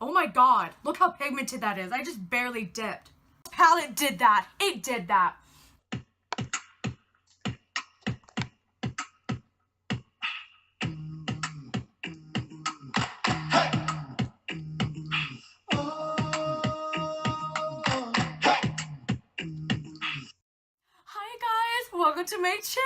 Oh my god, look how pigmented that is. I just barely dipped. This palette did that. It did that. Hi guys, welcome to my channel.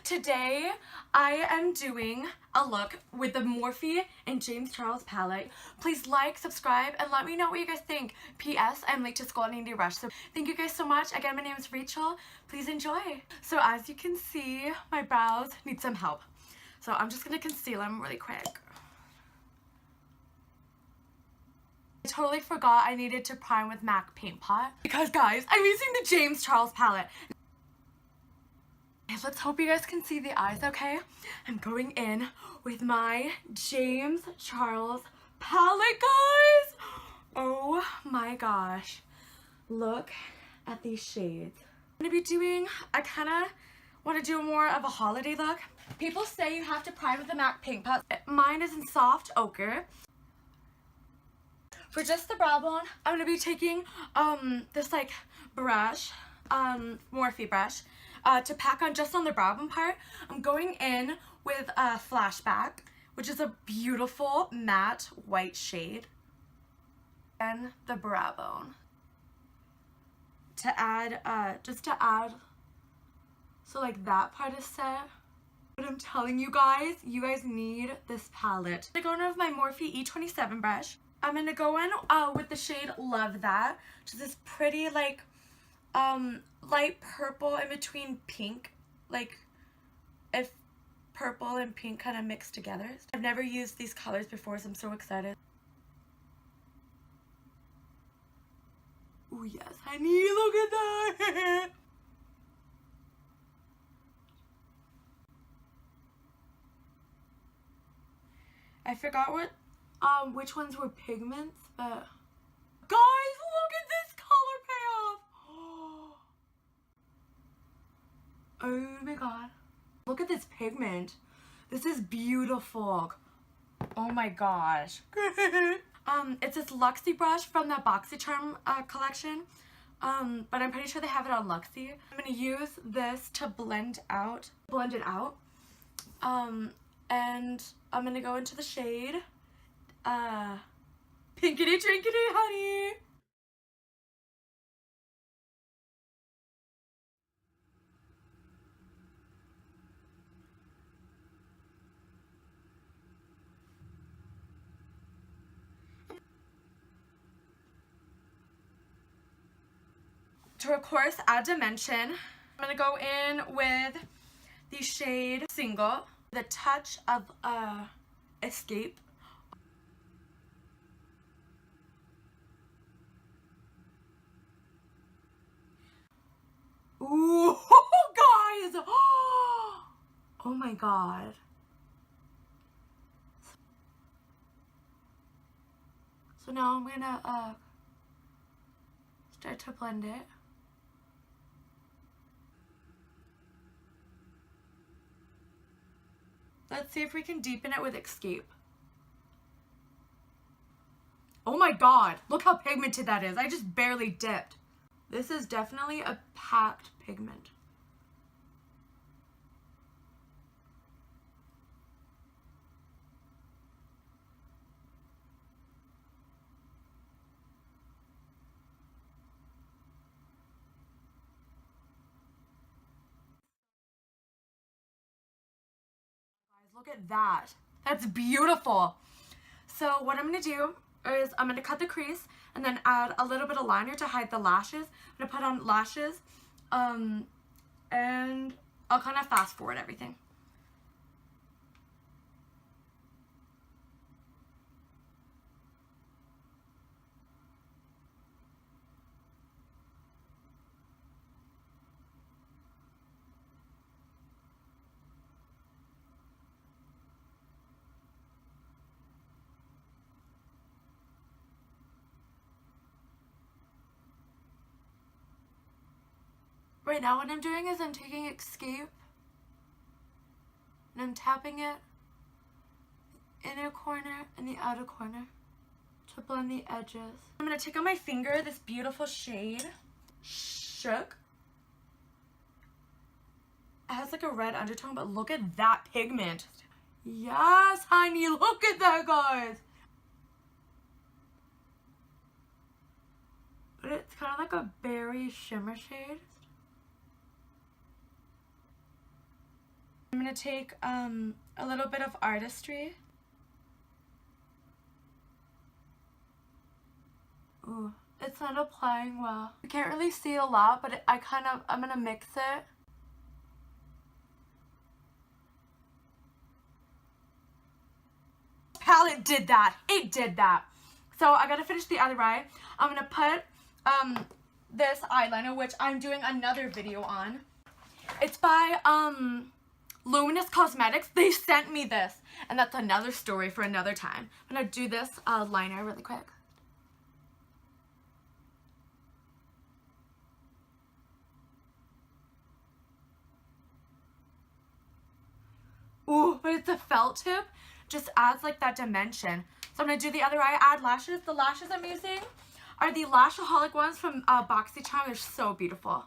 Today I am doing a look with the Morphe and James Charles palette. Please like, subscribe, and let me know what you guys think. P.S. I'm late to school and I need to rush, so thank you guys so much. Again, my name is Rachel. Please enjoy. So as you can see, my brows need some help. So I'm just gonna conceal them really quick. I totally forgot I needed to prime with MAC Paint Pot because guys, I'm using the James Charles palette. Let's hope you guys can see the eyes, okay? I'm going in with my James Charles palette, guys! Oh my gosh. Look at these shades. I'm gonna be doing, I kinda wanna do more of a holiday look. People say you have to prime with the MAC Paint Pot. Mine is in soft ochre. For just the brow bone, I'm gonna be taking this like brush, Morphe brush, to pack on just on the brow bone part. I'm going in with a Flashback, which is a beautiful matte white shade, and the brow bone to add, just to add, so like that part is set. But I'm telling you guys need this palette. I'm going in with my Morphe E27 brush. I'm gonna go in with the shade Love That, which is this pretty like light purple in between pink, like if purple and pink kind of mixed together. I've never used these colors before, so I'm so excited. Oh yes, honey, look at that. I forgot what which ones were pigments, but guys, look at this color payoff. Oh my god, look at this pigment. This is beautiful. Oh my gosh. It's this Luxie brush from the BoxyCharm collection, but I'm pretty sure they have it on Luxie. I'm gonna use this to blend it out, and I'm gonna go into the shade Pinkity Drinkity, honey. To of course add dimension, I'm gonna go in with the shade Single, the touch of Escape. Ooh, guys! Oh my god. So now I'm gonna start to blend it. Let's see if we can deepen it with Escape. Oh my god, look how pigmented that is. I just barely dipped. This is definitely a packed pigment. Guys, look at that. That's beautiful. So what I'm going to do is I'm going to cut the crease and then add a little bit of liner to hide the lashes. I'm going to put on lashes, and I'll kind of fast forward everything. Right now what I'm doing is I'm taking Escape and I'm tapping it inner corner and the outer corner. to blend the edges. I'm gonna take on my finger this beautiful shade, Shook. It has like a red undertone, but look at that pigment. Yes, honey, look at that, guys. But it's kind of like a berry shimmer shade. I'm gonna take a little bit of Artistry. Ooh, it's not applying well. You can't really see it a lot, but I'm gonna mix it. Palette did that. It did that. So I gotta finish the other eye. I'm gonna put this eyeliner, which I'm doing another video on. It's by Luminous Cosmetics. They sent me this, and that's another story for another time. I'm gonna do this liner really quick. Ooh, but it's a felt tip. Just adds like that dimension. So I'm gonna do the other eye, add lashes. The lashes I'm using are the Lashaholic ones from BoxyCharm. They're so beautiful.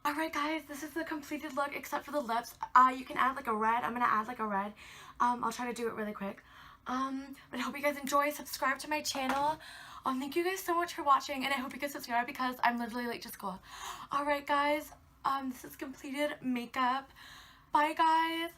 Alright guys, this is the completed look except for the lips. You can add like a red. I'm going to add like a red. I'll try to do it really quick. But I hope you guys enjoy. Subscribe to my channel. Thank you guys so much for watching, and I hope you guys subscribe because I'm literally late to school. Alright guys, this is completed makeup. Bye guys.